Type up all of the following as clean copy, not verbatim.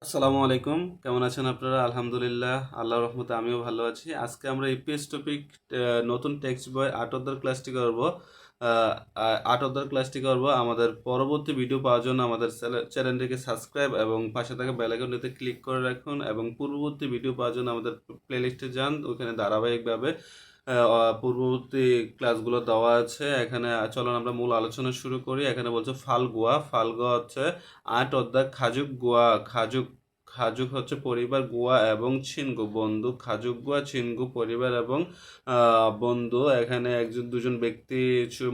আসসালামু আলাইকুম। কেমন আছেন আপনারা? আলহামদুলিল্লাহ, আল্লাহর রহমতে আমিও ভালো আছি। আজকে আমরা ইপিএস টপিক নতুন টেক্সট বই ৮ অধ্যায়ের ক্লাসটি করব। আ আ ৮ অধ্যায়ের ক্লাসটি করব। আমাদের পরবর্তী ভিডিও পাওয়ার জন্য আমাদের চ্যানেলটিকে সাবস্ক্রাইব এবং পাশে থাকা বেল আইকনটিতে ক্লিক করে রাখুন এবং পূর্ববর্তী ভিডিও পাওয়ার জন্য আমাদের প্লেলিস্টে যান। ওখানে ধারাবাহিকভাবে পূর্ববর্তী ক্লাসগুলো দেওয়া আছে। এখানে চলুন আমরা মূল আলোচনা শুরু করি। এখানে বলছে ফাল্গুয়া। ফাল্গুয়া হচ্ছে ৮ অধ্যায় খাজুক গুয়া। খাজুক খাজুক হচ্ছে পরিবার, গুয়া এবং ছিনগু বন্ধু। খাজুক গুয়া ছিনগু পরিবার এবং বন্ধু। এখানে একজন দুজন ব্যক্তি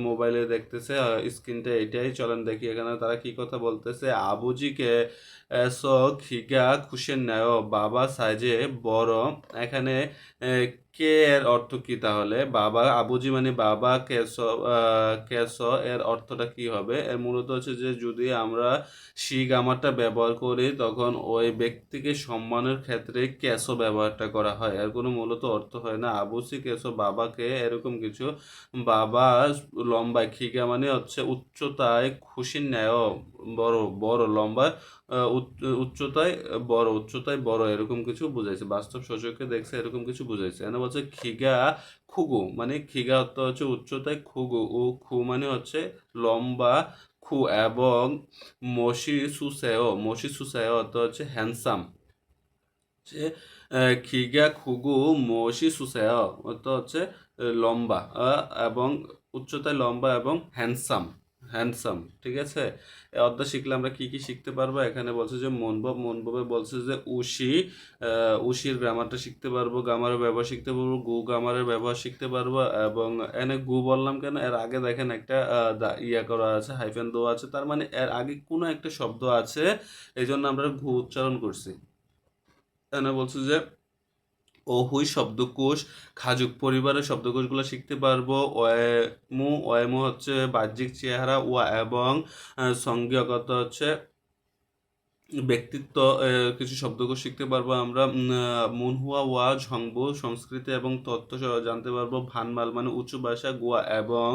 মোবাইলে দেখতেছে, স্ক্রিনটা এটাই। চলেন দেখি এখানে তারা কি কথা বলতেছে। আবুজিকে স খিগা খুশের ন্যায় বাবা সাইজে বড়। এখানে কে এর অর্থ কি তাহলে? বাবা, আবুজি মানে বাবা, কেস এর অর্থটা কি হবে? এর মূলত হচ্ছে যে যদি আমরা সি গামাটা ব্যবহার করি তখন ওই ব্যক্তিকে সম্মানের ক্ষেত্রে কেসো ব্যবহারটা করা হয়। এর কোনো মূলত অর্থ হয় না আবুসি কেসো বাবাকে এরকম কিছু। বাবা লম্বায়, খিগা মানে হচ্ছে উচ্চতায়, খুশির ন্যায় বড়। বড় লম্বা, উচ্চতায় উচ্চতায় বড় এরকম কিছু বুঝাইছে। বাস্তব সূচকে দেখছে এরকম কিছু বুঝাইছে। এখানে বলছে খিগা খুগু মানে খিগা অর্থ হচ্ছে উচ্চতায়, খুগু ও খু মানে হচ্ছে লম্বা, খু এবং মশি সুসেও অর্থ হচ্ছে হ্যান্ডসাম। যে খিগা খুগু মশি সুসেও অর্থ হচ্ছে লম্বা, এবং উচ্চতায় লম্বা এবং হ্যান্ডসাম। হ্যান্ডসাম, ঠিক আছে। এই অধ্যায় শিখলে আমরা কি কি শিখতে পারবো? এখানে বলছে যে মনভাবে বলছে যে উশি, উশির গ্রামারটা শিখতে পারবো, গ্রামারের ব্যবহার শিখতে পারবো, গু গ্রামারের ব্যবহার শিখতে পারবো। এবং এনে গু বললাম কেন? এর আগে দেখেন একটা ইয়া করা আছে, হাইফেন দেওয়া আছে, তার মানে এর আগে কোনো একটা শব্দ আছে, এই জন্য আমরা ঘু উচ্চারণ করছি। এখানে বলছে যে অহুই শব্দকোষ, খাজুক পরিবারের শব্দকোষগুলো শিখতে পারবো। ওয়েমু হচ্ছে বাহ্যিক চেহারা, ওয়া এবং সংজ্ঞাগত হচ্ছে ব্যক্তিত্ব। কিছু শব্দকোষ শিখতে পারবো আমরা। মুনহুয়া ওয়া ঝংবু সংস্কৃতি এবং তত্ত্ব জানতে পারবো। ভানমাল মানে উঁচু ভাষা, গোয়া এবং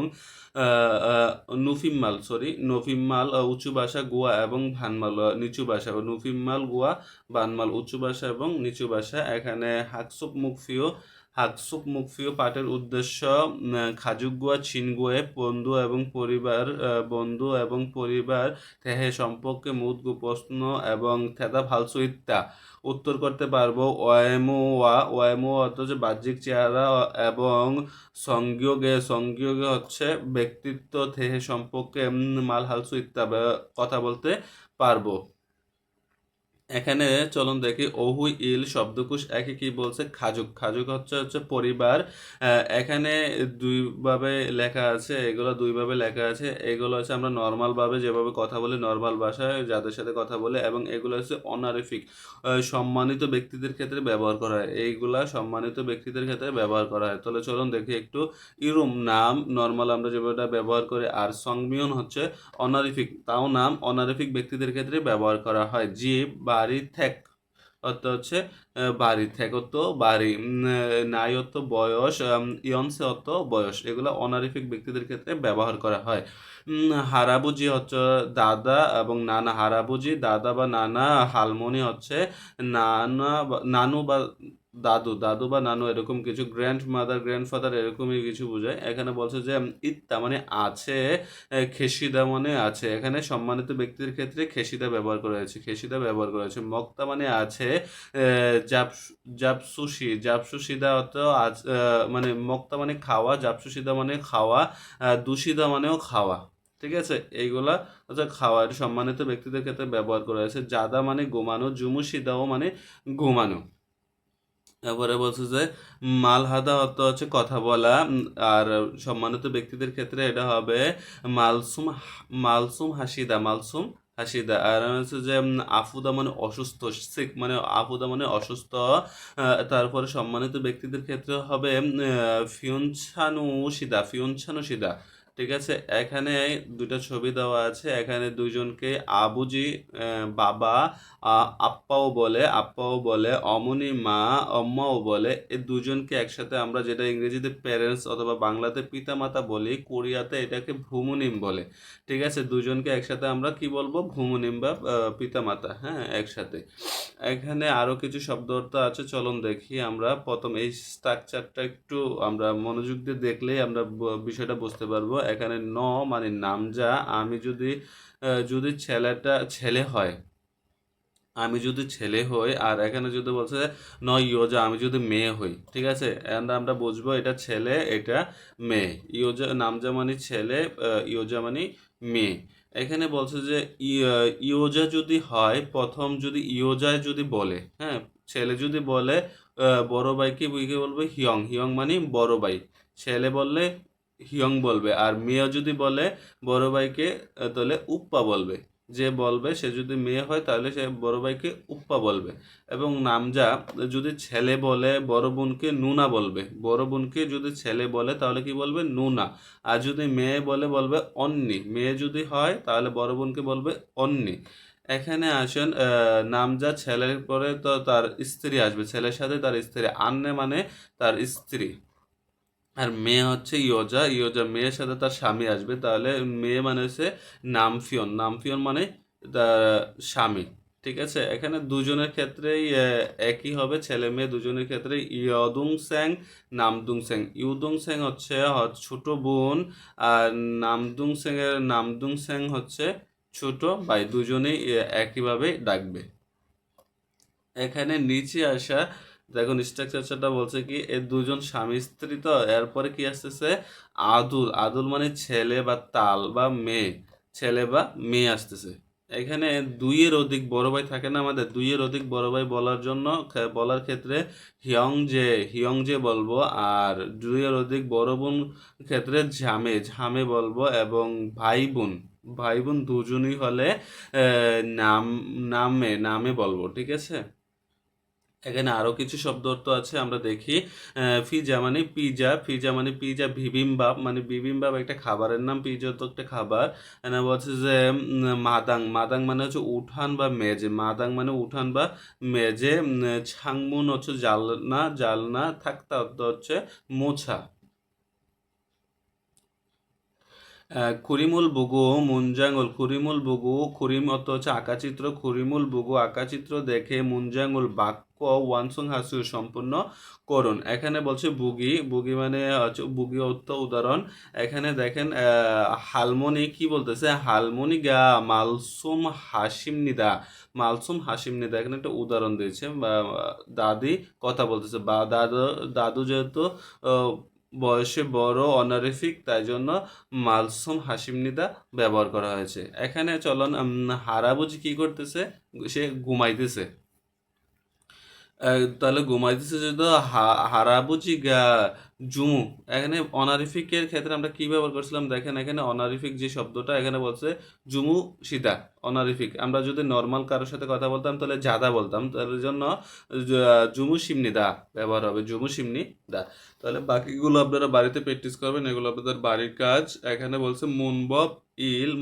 নুফিম্মাল, নফিম্মাল উঁচু ভাষা, গোয়া এবং ভানমাল নিচু ভাষা। নুফিম্মাল, গোয়া, ভানমাল উঁচু ভাষা এবং নিচু ভাষা। এখানে হাকসুপ মুখফিও পাঠের উদ্দেশ্য খাজুগুয়া ছিনগুয়ে বন্ধু এবং পরিবার থেহে সম্পর্কে মুদগু প্রশ্ন এবং থেদা ভালসু ইত্যা উত্তর করতে পারবো। ওয়েমো অর্থ হচ্ছে বাহ্যিক চেহারা এবং সংযোগে হচ্ছে ব্যক্তিত্ব, থেহে সম্পর্কে মাল হালসু ইত্যা কথা বলতে পারবো। এখানে চলুন দেখি অহু ইল শব্দকোষ একে কি বলছে। খাজুক খাজুক হচ্ছে পরিবার। এখানে দুইভাবে লেখা আছে, এগুলো দুইভাবে লেখা আছে। এগুলো হচ্ছে আমরা নর্মাল ভাবে যেভাবে কথা বলি, নর্মাল ভাষায় যাদের সাথে কথা বলি, এবং এগুলো হচ্ছে অনারিফিক, সম্মানিত ব্যক্তিদের ক্ষেত্রে ব্যবহার করা হয়। এইগুলা সম্মানিত ব্যক্তিদের ক্ষেত্রে ব্যবহার করা হয়। তাহলে চলুন দেখি একটু। ইরুম নাম নর্মাল আমরা যেভাবে ব্যবহার করি, আর সংমিয়ন হচ্ছে অনারিফিক, তাও নাম অনারিফিক ব্যক্তিদের ক্ষেত্রে ব্যবহার করা হয়। জীব, বাড়ি, থেক অর্থ হচ্ছে বাড়ি, থেক অর্থ বাড়ি, নাই অর্থ বয়স, ইয়নসে অর্থ বয়স। এগুলো অনারিফিক ব্যক্তিদের ক্ষেত্রে ব্যবহার করা হয়। হারাবুজি হচ্ছে দাদা এবং নানা। হারাবুজি দাদা বা নানা। হালমনি হচ্ছে নানু বা দাদু, দাদু বা নানু এরকম কিছু। গ্র্যান্ড মাদার, গ্র্যান্ডফাদার এরকমই কিছু বোঝায়। এখানে বলছে যে ইত্তা মানে আছে, খেসিদা মানে আছে। এখানে সম্মানিত ব্যক্তির ক্ষেত্রে খেসিদা ব্যবহার করা হয়েছে, খেসিদা ব্যবহার করা হয়েছে। মক্তা মানে আছে। জাপসুসিদা অর্থ মানে মক্তা মানে খাওয়া, জাপসুসিদা মানে খাওয়া, দুশিদা মানেও খাওয়া। ঠিক আছে, এইগুলা হচ্ছে খাওয়া, এটা সম্মানিত ব্যক্তিদের ক্ষেত্রে ব্যবহার করা হয়েছে। জাদা মানে ঘুমানো, জুমুশিদাও মানে ঘুমানো। তারপরে বলছে যে মালহাদা অর্থ হচ্ছে কথা বলা। আর সম্মানিত ব্যক্তিদের ক্ষেত্রে এটা হবে মালসুম। মালসুম হাসিদা। আর হচ্ছে যে আফুদা মানে অসুস্থ, সিক মানে আফুদা মানে অসুস্থ। তারপরে সম্মানিত ব্যক্তিদের ক্ষেত্রে হবে ফিউনছানুশিদা। ঠিক আছে, এখানে দুইটা ছবি দেওয়া আছে। এখানে দুইজনকে আবুজি বাবা, আপ্পাও বলে, অমনি মা, অম্মাও বলে। এই দুজনকে একসাথে আমরা যেটা ইংরেজিতে প্যারেন্টস অথবা বাংলাতে পিতামাতা বলি, কোরিয়াতে এটাকে ভ্রুমনিম বলে। ঠিক আছে, দুজনকে একসাথে আমরা কি বলবো, ভ্রুমনিম বা পিতামাতা, হ্যাঁ, একসাথে। এখানে আরো কিছু শব্দ অর্থ আছে, চলুন দেখি। আমরা প্রথম এই স্ট্রাকচারটা একটু আমরা মনোযোগ দিয়ে দেখলেই আমরা বিষয়টা বুঝতে পারবো। এখানে ন মানে নামজা। আমি যদি যদি ছেলেটা ছেলে হয়, আমি যদি ছেলে হই, আর এখানে যদি বলছে ন ইয়োজা, আমি যদি মেয়ে হই, ঠিক আছে, and আমরা বুঝবো এটা ছেলে, এটা মেয়ে। ইয়োজা নামজা মানে ছেলে, ইয়োজা মানে মেয়ে। এখানে বলছে যে ইয়োজা যদি হয়, প্রথম যদি ইয়োজায় যদি বলে, হ্যাঁ, ছেলে যদি বলে বড় ভাইকে বুইকে বলবে হিয়ং, হিয়ং মানে বড় ভাই। ছেলে বললে হিয়ং বলবে, আর মেয়ে যদি বলে বড় ভাইকে তাহলে উপ্পা বলবে। যে বলবে সে যদি মেয়ে হয় তাহলে সে বড় ভাইকে উপ্পা বলবে। এবং নামজা যদি ছেলে বলে বড় বোনকে নুনা বলবে। বড় বোনকে যদি ছেলে বলে তাহলে কি বলবে, নুনা। আর যদি মেয়ে বলে বলবে অন্নি। মেয়ে যদি হয় তাহলে বড় বোনকে বলবে অন্নি। এখানে আসেন নামজা ছেলের পরে তো তার স্ত্রী আসবে, ছেলের সাথে তার স্ত্রী। আন্নে মানে তার স্ত্রী। আর মেয়ে হচ্ছে ইয়োজা, ইয়োজা মেয়ের সাথে তার স্বামী আসবে। তাহলে মেয়ে মানে হচ্ছে নামফিয়ন, নামফিয়ন মানে তার স্বামী। ঠিক আছে, এখানে দুজনের ক্ষেত্রেই একই হবে, ছেলে মেয়ে দুজনের ক্ষেত্রে ইয়দুং স্যাং, নামদুং স্যাং। ইউদুং স্যাং হচ্ছে ছোট বোন, আর নামদুং স্যাং হচ্ছে ছোট ভাই। দুজনেই একইভাবে ডাকবে। এখানে নিচে আসা দেখুন, স্ট্রাকচারটা বলছে কি, এর দুজন স্বামী স্ত্রী, তো এরপরে কি আসতেছে, আদুল। আদুল মানে ছেলে বা তাল বা মেয়ে, ছেলে বা মেয়ে আসতেছে। এখানে দুইয়ের অধিক বড় ভাই থাকে না আমাদের, দুইয়ের অধিক বড় ভাই বলার জন্য বলার ক্ষেত্রে হিয়ং যে বলবো। আর দুইয়ের অধিক বড় বোন ক্ষেত্রে ঝামে বলবো। এবং ভাই বোন দুজনই হলে নাম নামে বলবো। ঠিক আছে, এখানে আরো কিছু শব্দ অর্থ আছে, আমরা দেখি। ফিজা মানে পিজা, ফিজা মানে পিজা। বিবিম্বাপ মানে বিবিম্বাপ একটা খাবারের নাম, পিজা তো একটা খাবার। এখানে বলছে যে মাদাং, মাদাং মানে হচ্ছে উঠান বা মেজে। মাদাং মানে উঠান বা মেজে। ছাংমুন হচ্ছে জালনা, জালনা। থাকতা অর্থ হচ্ছে মোছা। খুরিমুল বুগু মুনজাঙ্গুল, খুরিমুল বুগু, খুরিম অর্থ হচ্ছে আঁকাচিত্র। খুরিমুল বুগু আঁকাচিত্র দেখে মুনজাঙ্গুল বাক্য ওয়ানসং হাসু সম্পূর্ণ করুন। এখানে বলছে বুগি, বুগি মানে হচ্ছে বুগি অর্থ উদাহরণ। এখানে দেখেন হালমনি কি বলতেছে, হালমনি গা মালসুম হাসিম নিদা, মালসুম হাসিম নিদা। এখানে একটা উদাহরণ দিয়েছে। দাদি কথা বলতেছে, বা দাদু যেহেতু আহ, বয়সে বড়, অনারিফিক, তাই জন্য মালসুম হাসিমনিদা ব্যবহার করা হয়েছে। এখানে চলন হারাবুজি কি করতেছে, সে ঘুমাইতেছে। তাহলে ঘুমাইতেছে যেহেতু হারাবুজি গা জুমু। এখানে অনারিফিকের ক্ষেত্রে আমরা কি ব্যবহার করছিলাম, দেখেন এখানে অনারিফিক যে শব্দটা এখানে বলছে জুমু সিদা অনারিফিক। আমরা যদি নর্মাল কারোর সাথে কথা বলতাম তাহলে জাদা বলতাম, তার জন্য জুমু সিমনি দা ব্যবহার হবে, জুমু সিমনি দা। তাহলে বাকিগুলো আপনারা বাড়িতে প্র্যাকটিস করবেন, এগুলো আপনাদের বাড়ির কাজ। এখানে বলছে মুনবব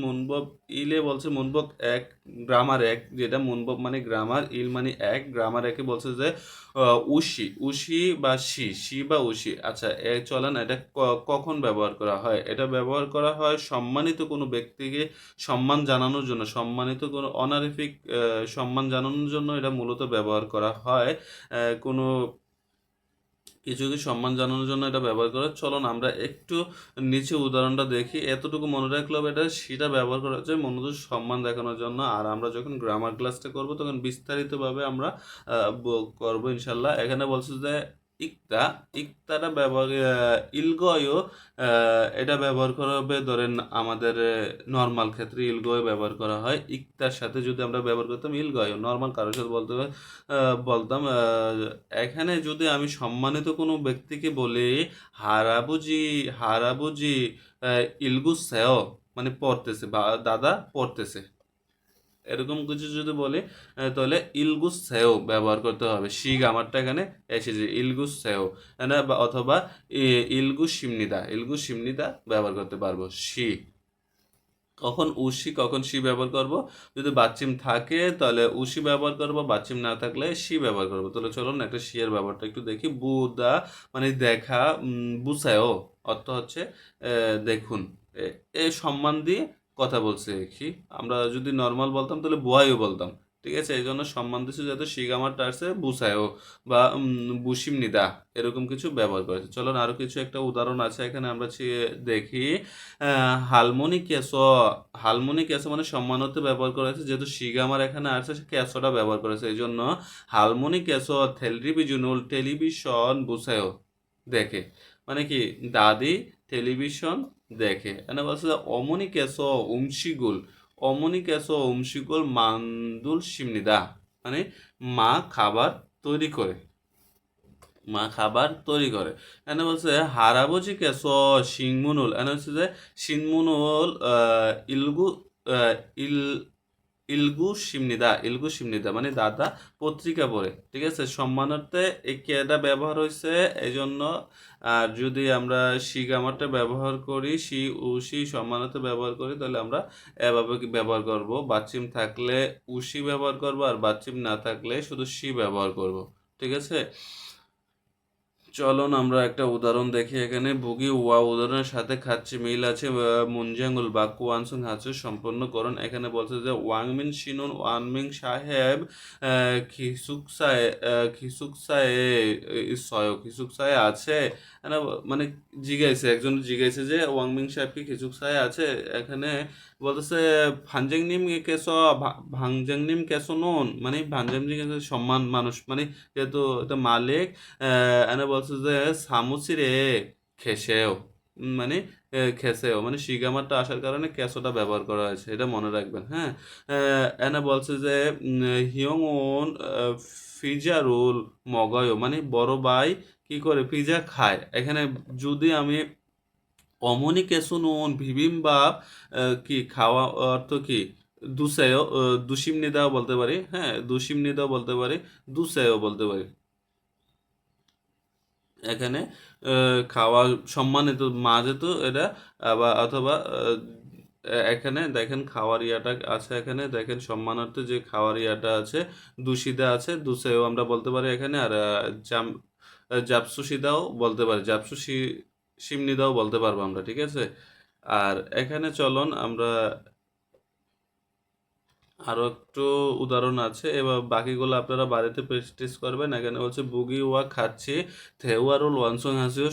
মুনবব ইলে বলছে মুনবব এক, গ্রামার এক, যেটা মুনবব মানে গ্রামার, ইল মানে এক। গ্রামার একে বলছে যে উশি, উশি বা সি বা উশি। আচ্ছা, চলেন এটা কখন ব্যবহার করা হয়। এটা ব্যবহার করা হয় সম্মানিত কোনো ব্যক্তিকে সম্মান জানানোর জন্য, সম্মানিত কোনো অনারিফিক সম্মান জানানোর জন্য এটা মূলত ব্যবহার করা হয়। কোনো কিছুকে সম্মান জানানোর জন্য এটা ব্যবহার করে। চলুন আমরা একটু নিচে উদাহরণটা দেখি। এতটুকু মনে রাখলে হবে, এটা সেটা ব্যবহার করা হচ্ছে মূলত সম্মান দেখানোর জন্য। আর আমরা যখন গ্রামার ক্লাসটা করব তখন বিস্তারিতভাবে আমরা করবো ইনশাল্লাহ। এখানে বলছে যে ইকতা, ইকতাটা ব্যবহার ইলগয়ও, এটা ব্যবহার করা হবে ধরেন আমাদের নর্মাল ক্ষেত্রে ইলগয় ব্যবহার করা হয়। ইকতার সাথে যদি আমরা ব্যবহার করতাম ইলগয়, নর্মাল কারোর সাথে বলতাম। এখানে যদি আমি সম্মানিত কোনো ব্যক্তিকে বলি হারাবুজি, হারাবুজি ইলগুসেও মানে পড়তেছে, বা দাদা পড়তেছে। এরকম কিছু যদি বলি তাহলে ইলগুস সেও ব্যবহার করতে হবে। শি গামারটা এখানে এসেছে ইলগুস সেও, অথবা ইলগুস সিমনিদা, ইলগুস সিমনিদা ব্যবহার করতে পারবো। শি কখন উশি কখন সি ব্যবহার করব, যদি বাচ্চিম থাকে তাহলে উশি ব্যবহার করব, বাচ্চিম না থাকলে সি ব্যবহার করব। তাহলে চলুন একটা সি এর ব্যবহারটা একটু দেখি। বুদা মানে দেখা, বুসায়ও অর্থ হচ্ছে দেখুন। এ সম্মান দিয়ে কথা বলছে কি, আমরা যদি নর্মাল বলতাম তাহলে বুয়াইও বলতাম, ঠিক আছে? এই জন্য সম্মান দিচ্ছে যাতে শিগামারটা আসছে বুসায়ও বা বুসিম নিদা, এরকম কিছু ব্যবহার করেছে। চলুন আরো কিছু একটা উদাহরণ আছে এখানে আমরা দেখি। হালমোনি ক্যাসো, হালমোনি ক্যাসো মানে সম্মানতে ব্যবহার করা হয়েছে, যেহেতু শিগামার এখানে আসছে সে ক্যাসোটা ব্যবহার করেছে, এই জন্য হালমোনি ক্যাসো টেলিভিশনুল, টেলিভিশন বুঝায়ও দেখে, মানে কি দাদি টেলিভিশন দেখে। এনে বলছে যে অমনি ক্যাসো উমশিগুল, অমনি ক্যাসো উমশিগুল মান্দুল সিমনিদা, মানে মা খাবার তৈরি করে, মা খাবার তৈরি করে। এনে বলছে হারাবজি কেস সিংমুনুল, এনে হচ্ছে যে সিংমুনুল ইলগু আহ, ইল ইলগু সিমনিদা, ইলগু সিমনিদা মানে দাদা পত্রিকা পড়ে, ঠিক আছে? সম্মানার্থে এই কেটা ব্যবহার হয়েছে এই জন্য। আর যদি আমরা সি গামারটা ব্যবহার করি, সি উসি সম্মানার্থে ব্যবহার করি, তাহলে আমরা এভাবে ব্যবহার করব। বাচ্চিম থাকলে উসি ব্যবহার করব, আর বাচ্চিম না থাকলে শুধু সি ব্যবহার করব, ঠিক আছে? চলুন আমরা একটা উদাহরণ দেখি এখানে। বুগি ওয়া উদাহরণের সাথে খাচ্ছে মিল আছে। মুনজাঙ্গুল বাক্য ওয়ানসুং হাতসু সম্পন্ন করুন। এখানে বলছে যে ওয়াংমিন শিনুন ওয়ানমিং সাহেব খিসুকসায়, খিসুকসায় সয়, খিসুকসায় আছে। মানে মানে জিগাইছে, একজন জিগাইছে যে ওয়াংমিং সাহেব কি খিসুকসায় আছে। এখানে বলতেছে ভাঞ্জাংনিম কেসো, ভাংজাংনিম কেসো নুন, মানে ভাঞ্জাংনিম কেসো সম্মান মানুষ, মানে যেহেতু এটা মালিক। এনে বলছে যে সামুচিরে খেসেও, মানে খেসেও মানে শিগামারটা আসার কারণে ক্যাসোটা ব্যবহার করা হয়েছে, এটা মনে রাখবেন, হ্যাঁ। এনে বলছে যে হিয়ংউন ফিজারুল মগয়, মানে বড় ভাই কি করে পিজা খায়। এখানে যদি আমি অমনি কেসুনুন ভিবিমবাপ কি খাওয়া অর্থ কি দুসেও, দুশিম নিদাও বলতে পারি, হ্যাঁ দুশিম নিদাও বলতে পারি, দুসেও বলতে পারি। এখানে খাওয়া সম্মানিত মা যেহেতু এটা, আবার অথবা এখানে দেখেন খাওয়ার ইয়াটা আছে, এখানে দেখেন সম্মানার্থে যে খাওয়ার ইয়াটা আছে দুশিদা আছে, দুসেও আমরা বলতে পারি এখানে। আর জাপসুসিদাও বলতে পারি, সিমনিদাও বলতে পারবো আমরা, ঠিক আছে? আর এখানে চলুন আমরা আরো একটু উদাহরণ আছে, এবার বাকিগুলো আপনারা বাড়িতে প্র্যাকটিস করবেন। এখানে বলছে বুগি ওয়া খাচ্ছি থেওয়ারুল ওয়ানসং হাসিও,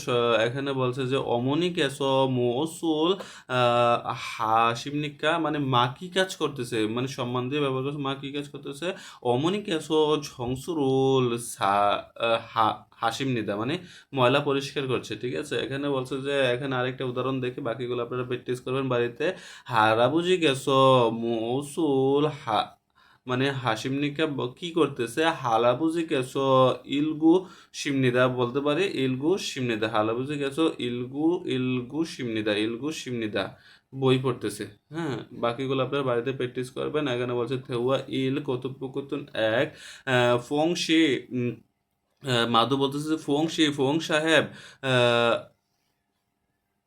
এখানে বলছে যে অমনি কেস মৌসুল হাসিমনিকা, মানে মা কি কাজ করতেছে, মানে সম্মান দিয়ে ব্যবহার করছে, মা কি কাজ করতেছে। অমনি কেস ঝংসুরুল হাসিম নিদা, মানে ময়লা পরিষ্কার করছে, ঠিক আছে? এখানে বলছে যে এখানে আরেকটা উদাহরণ দেখে বাকিগুলো আপনারা প্র্যাকটিস করবেন বাড়িতে। হারাবুজি গেছো মৌসুল মানে হাসিমনিকা কি করতেছে, হালাবুজি গেছো ইলগু সিমনিদা বলতে পারি, ইলগু সিমনিদা, হালাবুজি গেছো ইলগু, ইলগু সিমনিদা, ইলগু সিমনিদা বই পড়তেছে, হ্যাঁ। বাকিগুলো আপনারা বাড়িতে প্র্যাকটিস করবেন। এখানে বলছে থেউয়া ইল কতুপুকুতুন এক ফংশি, মাধু বলতেছে যে ফোং সাহেব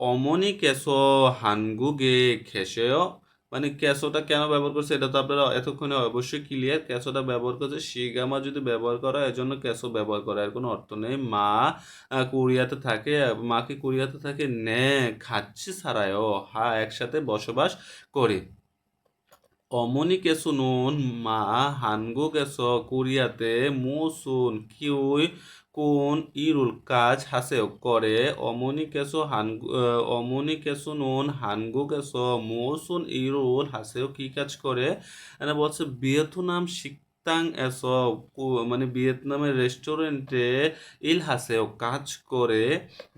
অমনি কেসো হানগুগে খেসেও, মানে ক্যাসোটা কেন ব্যবহার করছে এটা তো আপনারা এতক্ষণে অবশ্যই ক্লিয়ার। ক্যাসোটা ব্যবহার করছে শিগামা যদি ব্যবহার করা হয়, এজন্য ক্যাসো ব্যবহার করা, এর কোনো অর্থ নেই। মা কোরিয়াতে থাকে, মা কি কোরিয়াতে থাকে, নে খাচ্ছি ছাড়ায়ও হা একসাথে বসবাস করি। অমনি কেসো নুন মা হানগু কেসো কোরিয়াতে মুসুন কিউই কোন ইরুল কাজ হাসেও করে। অমনি কেসো হানগু, অমনি কেসো নুন হানগু কেসো মুসুন ইরুল হাসেও কি কাজ করে। এরা বলছে ভিয়েতনাম শিকতাং এসো, মানে ভিয়েতনামের রেস্টুরেন্টে ইল হাসেও কাজ করে,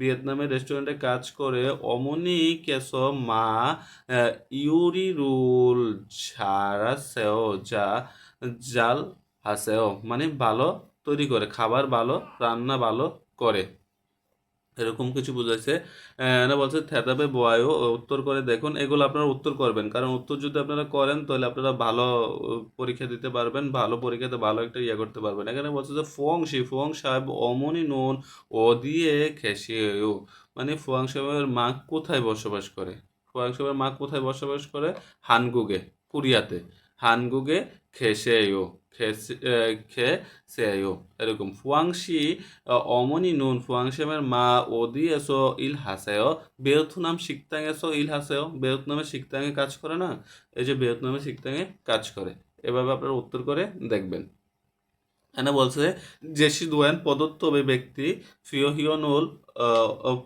ভিয়েতনামের রেস্টুরেন্টে কাজ করে। অমনি কেসো মা ইউরিরুল ঝাড়াসেও যা জাল হাসেও, মানে ভালো তৈরি করে, খাবার ভালো রান্না ভালো করে। এরকম কিছু বুঝাইছে। না বলছে থেদাবে বয়ায়ও উত্তর করে দেখুন। এগুলো আপনারা উত্তর করবেন, কারণ উত্তর যদি আপনারা করেন তাহলে আপনারা ভালো পরীক্ষা দিতে পারবেন, ভালো পরীক্ষাতে ভালো একটা ইয়ে করতে পারবেন। এখানে বলছে যে ফুয়াং সাহেব অমনি নুন ও দিয়ে খেসিয়েও, মানে ফুয়াং সাহেবের মা কোথায় বসবাস করে? ফুয়াং সাহেবের মা কোথায় বসবাস করে? হানগুগে, কোরিয়াতে। হানগুগে খেসেও, খেসেও এরকম। ফুয়াংশি 어머니는 ফুয়াংশামের মা 어디에서 일하세요? 베트নাম 식당에서 일하세요? বেতনামের শিখতাঙে কাজ করে না? এই যে বেতনামের শিখতাঙে কাজ করে। এভাবে আপনারা উত্তর করে দেখবেন। এখানে বলছে জেসি দুয়ান প্রদত্ত অভিব্যক্তি ফিওহিওনুল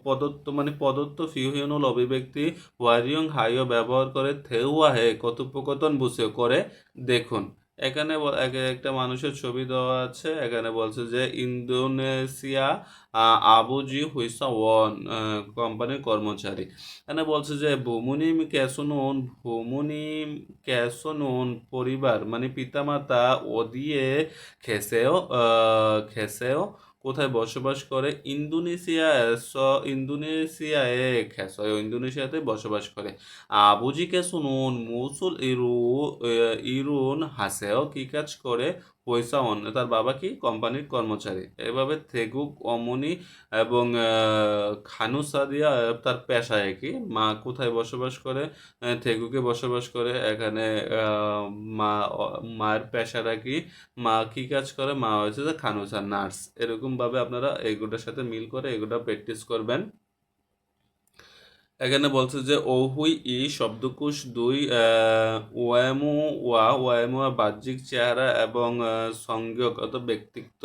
প্রদত্ত মানে প্রদত্ত ফিওহিওনুল অভিব্যক্তি ওয়ারিয়ং হাইও ব্যবহার করে থেউয়া হে কথোপকথন বুঝে করে দেখুন। এখানে একটা মানুষের ছবি দেওয়া আছে। এখানে বলছে যে ইন্দোনেশিয়া আবুজি হুইসা ওয়ান কোম্পানির কর্মচারী। এখানে বলছে যে ভুমুনিম ক্যাসোনুন পরিবার মানে পিতামাতা ওদিয়ে খেসেও কোথায় বসবাস করে? ইন্দোনেশিয়ায় খেসেও ইন্দোনেশিয়াতে বসবাস করে। আবুজিকে শুনুন মৌসুল ইরুন হাসেও কি কাজ করে? পয়সা অন, তার বাবা কি কোম্পানির কর্মচারী। এভাবে থেগুক অমনি এবং খানুসাদিয়া তার পেশা একই। মা কোথায় বসবাস করে? থেগুকে বসবাস করে। এখানে মা মায়ের পেশাটা কি? মা কি কাজ করে? মা হচ্ছে যে খানুসা নার্স। এরকম ভাবে আপনারা এগুলোর সাথে মিল করে এগুলো প্র্যাকটিস করবেন। এখানে বলছে যে ওহুই ই শব্দকোষ ২ ওয়ামু বাহ্যিক চেহারা এবং সংজ্ঞাগত ব্যক্তিত্ব।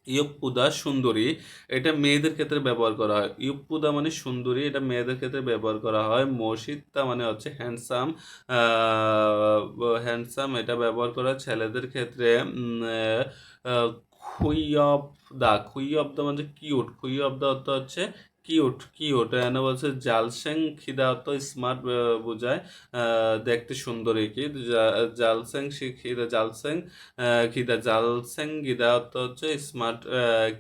ইয়প্পুদা সুন্দরী, এটা মেয়েদের ক্ষেত্রে ব্যবহার করা হয়। ইয়প্পুদা মানে সুন্দরী, এটা মেয়েদের ক্ষেত্রে ব্যবহার করা হয়। মসিত্তা মানে হচ্ছে হ্যান্ডসাম, হ্যান্ডসাম এটা ব্যবহার করা হয় ছেলেদের ক্ষেত্রে। খুইয়বদা মানে কিউট, খুইয়বদা অর্থ হচ্ছে কিউট। এখানে বলছে জালসেং খিদা অর্থ স্মার্ট বোঝায়, দেখতে সুন্দরী কি। জালসেং খিদা জালসেং জালসেং গিদা অর্থ হচ্ছে স্মার্ট।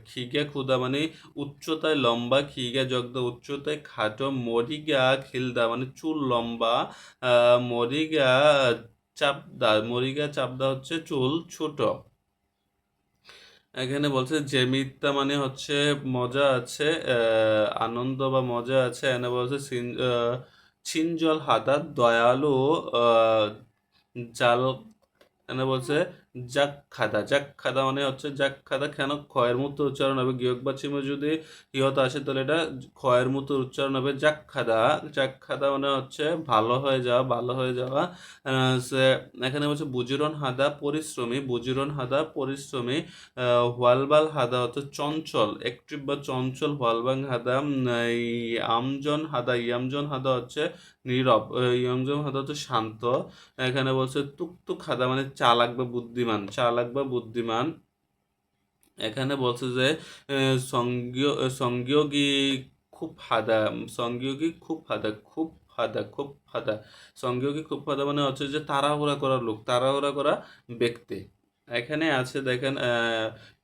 খিগা ক্ষুদা মানে উচ্চতায় লম্বা, খিগা জগদা উচ্চতায় খাটো, মরিগা খিলদা মানে চুল লম্বা, মরিগা চাপদা হচ্ছে চুল ছোট। এখানে বলছে যে মিথ্যা মানে হচ্ছে মজা আছে, আনন্দ বা মজা আছে। এখানে বলছে চিনজল হাদাত দয়ালু আহ, জাল। এখানে বলছে জাক খাদা মানে হচ্ছে জাক খাদা কেন ক্ষয়ের মতো উচ্চারণ হবে? গিয়ক বা চিহ্ন যদি ইহত আসে তাহলে এটা ক্ষয়ের মতো উচ্চারণ হবে জাক খাদা মানে হচ্ছে ভালো হয়ে যাওয়া, ভালো হয়ে যাওয়া। এখানে বলছে বুজিরন হাদা পরিশ্রমী। হোয়ালবাল হাদা হচ্ছে চঞ্চল, অ্যাক্টিভ বা চঞ্চল। হোয়ালবাং হাদা ইয়ামজন হাদা হচ্ছে নীরব, ইয়ামজন হাদা হচ্ছে শান্ত। এখানে বলছে তুকতুক হাদা মানে চালাক বা বুদ্ধিমান। এখানে বলছে যে সংযোগী খুব হাদা, সংযোগী খুব হাদা। সংযোগী খুব হাদা মানে হচ্ছে যে তাড়াহুড়া করা লোক, তাড়াহুড়া করা ব্যক্তি। এখানে আছে দেখেন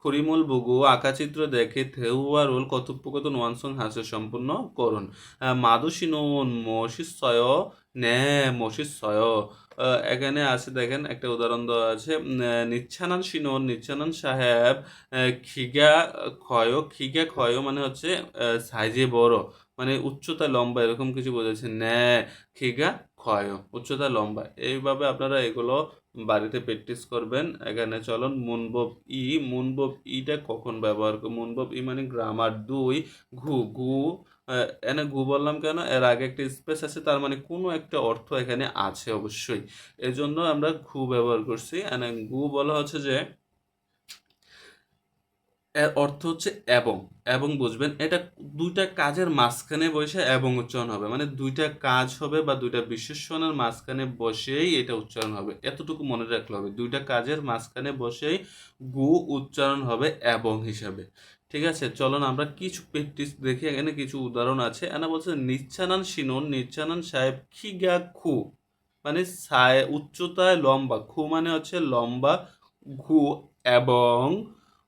খরিমুল বুগু আঁকাচিত্র দেখে থেউয়া রোল কথোপকথন ওয়ানসং হাসে সম্পূর্ণ করুন। মাদুসিনুন মসিসয় নে মসিসয়। এখানে আছে দেখেন একটা উদাহরণ দেওয়া আছে। নিচ্ছানান সাহেব খিগা ক্ষয় মানে হচ্ছে সাইজে বড়, মানে উচ্চতা লম্বা এরকম কিছু বোঝাচ্ছে। খিগা ক্ষয় উচ্চতা লম্বা। এইভাবে আপনারা এগুলো বাড়িতে প্র্যাকটিস করবেন। এখানে চলুন মুনবব ইটা কখন ব্যবহার মুনবব ই মানে গ্রামার ২ ঘু এনে ঘু বললাম কেন? এর আগে একটা স্পেস আছে, তার মানে কোনো একটা অর্থ এখানে আছে অবশ্যই, এজন্য আমরা ঘু ব্যবহার করছি। এনে ঘু বলা হচ্ছে যে এর অর্থ হচ্ছে এবং বুঝবেন এটা দুইটা কাজের মাঝখানে বসে এবং উচ্চারণ হবে, মানে দুইটা কাজ হবে বা দুইটা বিশেষণের মাঝখানে বসেই এটা উচ্চারণ হবে। এতটুকু মনে রাখলে হবে, দুইটা কাজের মাঝখানে বসেই গু উচ্চারণ হবে এবং হিসাবে। ঠিক আছে, চলুন আমরা কিছু প্র্যাকটিস দেখি। এখানে কিছু উদাহরণ আছে। এনা বলছে নিচ্ছানান সাহেব খিগা খু মানে উচ্চতায় লম্বা, খু মানে হচ্ছে লম্বা, ঘু এবং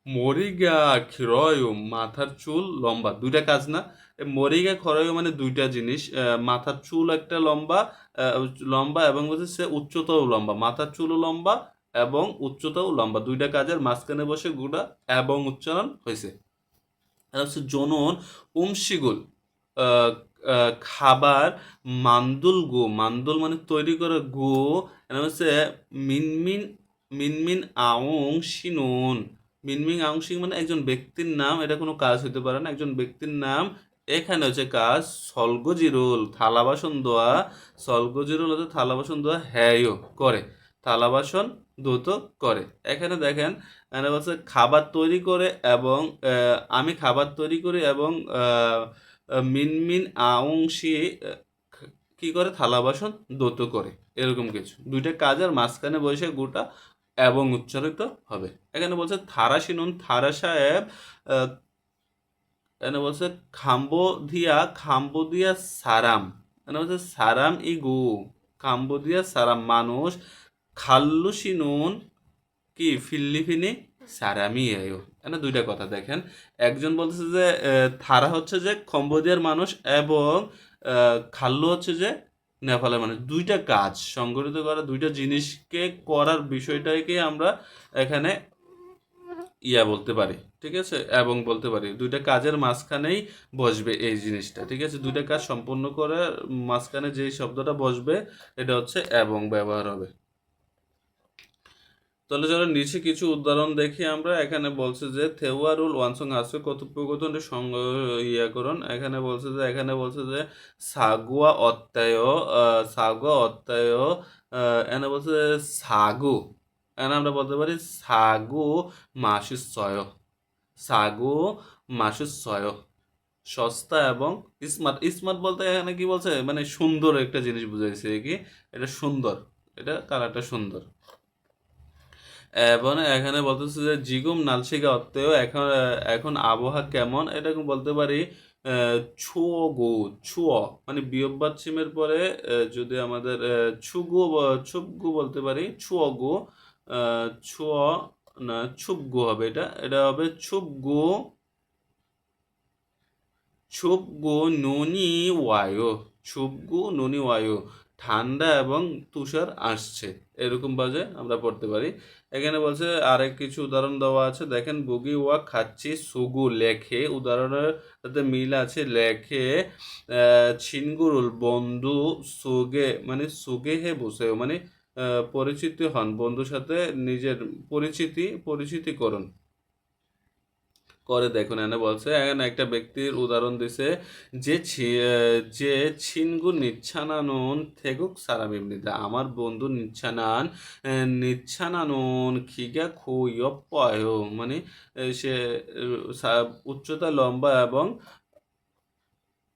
মরিগা খিরয় মাথার চুল লম্বা, দুইটা কাজ না? মরিগা খরয় মানে দুইটা জিনিস, মাথার চুল একটা লম্বা, লম্বা এবং হচ্ছে সে উচ্চতাও লম্বা, মাথার চুলও লম্বা এবং উচ্চতাও লম্বা, দুইটা কাজের মাঝখানে বসে গুড়া এবং উচ্চারণ হয়েছে। আর হচ্ছে জনন উমশিগুল, আহ, খাবার মান্দুল গো, মান্দুল মানে তৈরি করে গো, এটা হচ্ছে মিনমিন, মিনমিন আউং শিনুন, মিনমিন আউং শিন মানে একজন ব্যক্তির নাম, এটা কোনো কাজ হতে পারে না, একজন ব্যক্তির নাম। এখানে হচ্ছে কাজ সলগজিরুল, থালা বাসন ধোয়া, সলগজিরুল হচ্ছে থালা বাসন ধোয়া, হ্যাঁও করে, থালা বাসন ধুত করে। এখানে দেখেন, এখানে বলছে খাবার তৈরি করে এবং আমি খাবার তৈরি করি এবং মিনমিন আংশি কি করে, থালা বাসন ধৌত করে, এরকম কিছু দুইটা কাজের মাঝখানে বসে গোটা এবং উচ্চারিত হবে। এখানে বলছে থারা শিনুন, থারা সাহেব, আহ, এখানে বলছে খাম্বোধিয়া, খাম্বোদিয়া সারাম, এখানে বলছে সারাম ইগু, খাম্বোদিয়া সারাম মানুষ, খাল্লু শিনুন কি ফিলিপিনি সারামি এও, এখানে দুইটা কথা দেখেন। একজন বলতেছে যে থারা হচ্ছে যে কম্বোডিয়ার মানুষ এবং খাল্লু হচ্ছে যে নেপালের মানুষ, দুইটা কাজ সংগঠিত করা, দুইটা জিনিসকে করার বিষয়টাকে আমরা এখানে ইয়া বলতে পারি, ঠিক আছে, এবং বলতে পারি দুইটা কাজের মাঝখানেই বসবে এই জিনিসটা, ঠিক আছে, দুইটা কাজ সম্পূর্ণ করে মাঝখানে যেই শব্দটা বসবে এটা হচ্ছে এবং ব্যবহার হবে। তাহলে চলো নিচে কিছু উদাহরণ দেখি আমরা। এখানে বলছে যে থেওয়ারুল ওয়ানসং আছে কথোপকথনের সঙ্গ ইয়াকরণ, এখানে বলছে যে, এখানে বলছে যে সাগুয়া অত্যায়, সাগুয়া অত্যায়, এখানে বলছে যে সাগু, এখানে আমরা বলতে পারি সাগু মাসুসয়, সাগু মাসুসয়, সস্তা এবং স্মার্ট। স্মার্ট বলতে এখানে কি বলছে, মানে সুন্দর একটা জিনিস বুঝাইছে কি, এটা সুন্দর, এটা কালারটা সুন্দর। এবং এখানে বলতেছে যে জিগুম নালশিকা অত্তেও, এখন এখন আবহাওয়া কেমন, এটা বলতে পারি ছুয়ো গো, ছুয়ো মানে বিয়োগবাদ চিমের পরে যদি আমাদের ছুগু, ছুপগু বলতে পারি, ছুয়ো গো, ছুয়ো না ছুপগু হবে, এটা এটা হবে ছুপগু, ছুপগু নুনি ওয়ায়ু, ছুপগু নুনি ওয়ায়ু, ঠান্ডা এবং তুষার আসছে, এরকম বাজে আমরা পড়তে পারি। এখানে বলছে আরেক কিছু উদাহরণ দেওয়া আছে, দেখেন বুগি ওয়া খাচ্ছি সুগু লেখে, উদাহরণের সাথে মিল আছে, লেখে ছিনগুরুল বন্ধু সুগে মানে সুগে হে বসে মানে পরিচিত হন, বন্ধুর সাথে নিজের পরিচিতি করুন করে দেখুন। এনে বলছে, এখানে একটা ব্যক্তির উদাহরণ দিছে যে যে ছিনগু নিচ্ছানানুন থেগুক সারাম এমনিতে, আমার বন্ধু নিচ্ছানান, নিচ্ছানানুন খিগা খুইয়প্পায় মানে সে উচ্চতা লম্বা এবং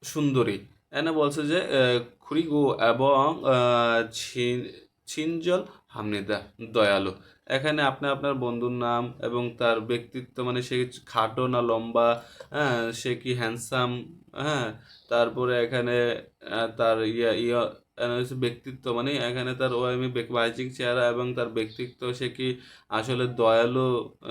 সুন্দরী। এনে বলছে যে খুরিগু এবং ছিনজল হামনিদা দয়ালু। এখানে আপনি আপনার বন্ধুর নাম এবং তার ব্যক্তিত্ব, মানে সে খাটো না লম্বা, হ্যাঁ, সে কি হ্যান্ডসাম, হ্যাঁ, তারপরে এখানে তার ইয়া ইয়া হচ্ছে ব্যক্তিত্ব, মানে এখানে তার ওয়াইমি বাহ্যিক চেহারা এবং তার ব্যক্তিত্ব, সে কি আসলে দয়ালু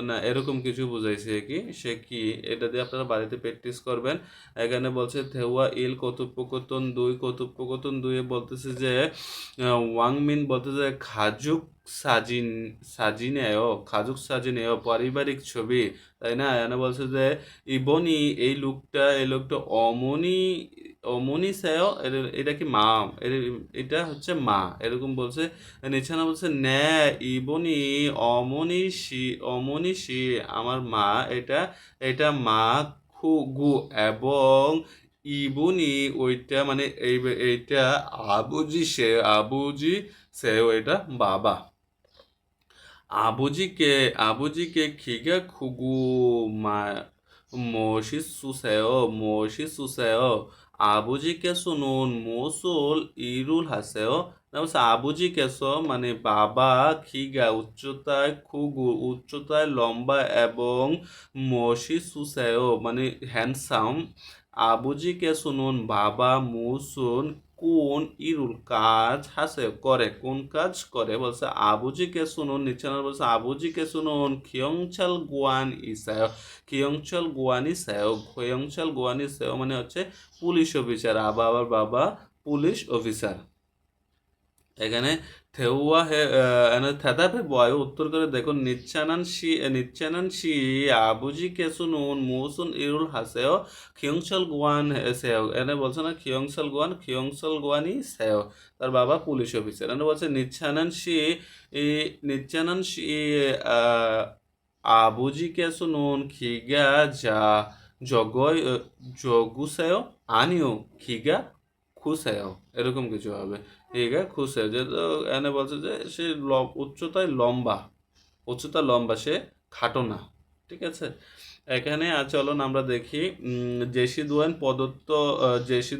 না, এরকম কিছু বুঝাইছে কি, সে কি, এটা দিয়ে আপনারা বাড়িতে প্র্যাকটিস করবেন। এখানে বলছে থেওয়া ইল কথোপকথন দুই, কথোপকথন দুইয়ে বলতেছে যে ওয়াংমিন বলতেছে খাজুক সাজিন, সাজিনেও, খাজুক সাজিনেও পারিবারিক ছবি, তাই না? এখানে বলছে যে ইবনি, এই লোকটা অমনি, অমনি সেও, এটা কি মা, এটা হচ্ছে মা, এরকম বলছে। নিচে না বলছে ন্যা ইবনি অমনীষী, অমনীষী আমার মা, এটা এটা মা খুগু এবং ইবুনি ওইটা মানে এইটা আবুজি সে ওইটা বাবা। 아버지께 기가 크고 멋있으세요. 아버지께서는 무엇을 일을 하세요? তারপর আবুজিকেশ মানে বাবা, খিগা উচ্চতায়, খুগু উচ্চতায় লম্বা এবং মসিসুসেও মানে হ্যান্ডসাম, আবুজিকে শুনুন বাবা মুসুন কোন ইরুল কাজ হাসে করে, কোন কাজ করে বলছে আবুজিকে শুনুন, নিচে বলছে আবুজিকে শুনুন খিয়ংচাল গুয়ান ইসায়, খিয়ংচাল গুয়ান ইসায়, খিয়ংচাল গুয়ান ইসায় মানে হচ্ছে পুলিশ অফিসার, আবার বাবা পুলিশ অফিসার। এখানে থেউয়া হে থেদাপে বয় উত্তর করে দেখুন নিচ্ছানান শি আবুজি কেসুনুন মুসুন ইরুল হাসেও খিয়ংসল গুয়ান সেও, এনে বলছে না খিয়ংসল গুয়ানি সেও, তার বাবা পুলিশ অফিসার। এনে বলছে নিচ্ছানান শি আবুজি কেসুনুন খিগা যা জগয় জগুসেও আনিও খিগা খুশেও, এরকম কিছু হবে। ঠিক আছে, খুশে যেহেতু এনে বলছে যে সে উচ্চতা লম্বা, সে খাটো না। ঠিক আছে, এখানে চলুন আমরা দেখি জেসি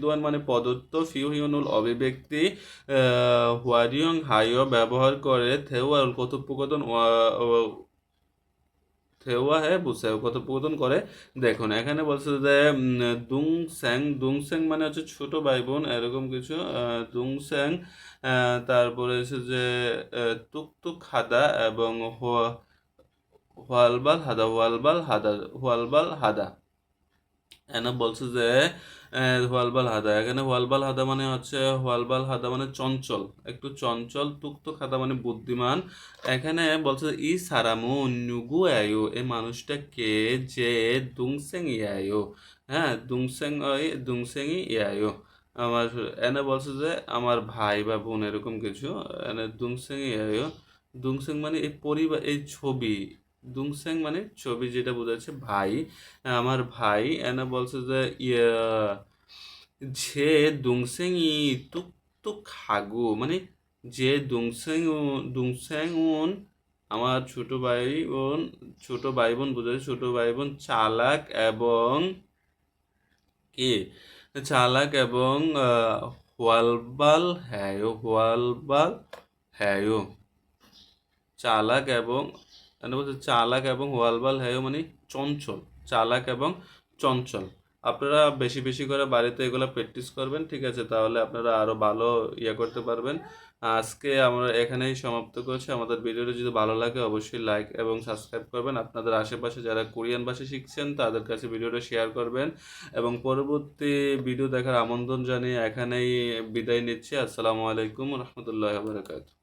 দুয়ান মানে প্রদত্ত, ফিউ হিউনুল অভিব্যক্তি হোয়ারিয়ং হাইও ব্যবহার করে থেওয়াল কথোপকথন থেওয়া হ্যাঁ বুঝায় কথোপকথন করে। দেখুন এখানে বলছে যে দুং স্যাং মানে হচ্ছে ছোট ভাই বোন, এরকম কিছু। দুং স্যাং, তারপরে হচ্ছে যে তুকতুক হাদা এবং হোয়ালবাল হাদা। এখানে বলছে যে হোয়ালবাল হাদা, এখানে হোয়ালবাল হাদা মানে হচ্ছে হোয়ালবাল হাদা মানে চঞ্চল, একটু চঞ্চল। তুকতুক হাদা মানে বুদ্ধিমান। এখানে বলছে যে ই সারামু নুগু আয়ো, এই মানুষটা কে যে দুংসেং ইয়ায়ো, হ্যাঁ দুংসেংই ইয়ায়ো আমার। এনে বলছে যে আমার ভাই বা বোন, এরকম কিছু। এনে দুংসেং ইয়ায়ো, দুংসেং মানে এই পরিবার, এই ছবি, দুংসেং মানে ছবি, যেটা বোঝাচ্ছে ভাই, আমার ভাই। এনে বলছে যে যে দুংসেং ই তুক তুক হাগু মানে যে দুংসেং উন আমার ছোট ভাই বোন বোঝাচ্ছে, ছোট ভাই বোন চালাক এবং কি চালাক এবং হোয়ালবাল হ্যায়ো চালাক এবং, মানে বলছে চালাক এবং ওয়ালবাল হ্যায় মানে চঞ্চল, চালাক এবং চঞ্চল। আপনারা বেশি বেশি করে বাড়িতে এগুলো প্র্যাকটিস করবেন, ঠিক আছে? তাহলে আপনারা আরো ভালো করতে পারবেন। আজকে আমরা এখানেই সমাপ্ত করছি। আমাদের ভিডিওটা যদি ভালো লাগে অবশ্যই লাইক এবং সাবস্ক্রাইব করবেন। আপনাদের আশেপাশে যারা কোরিয়ান ভাষা শিখছেন তাদের কাছে ভিডিওটা শেয়ার করবেন, এবং পরবর্তী ভিডিও দেখার আমন্ত্রণ জানিয়ে এখানেই বিদায় নিচ্ছি। আসসালামু আলাইকুম রহমতুল্লাহ বারকাতুহু।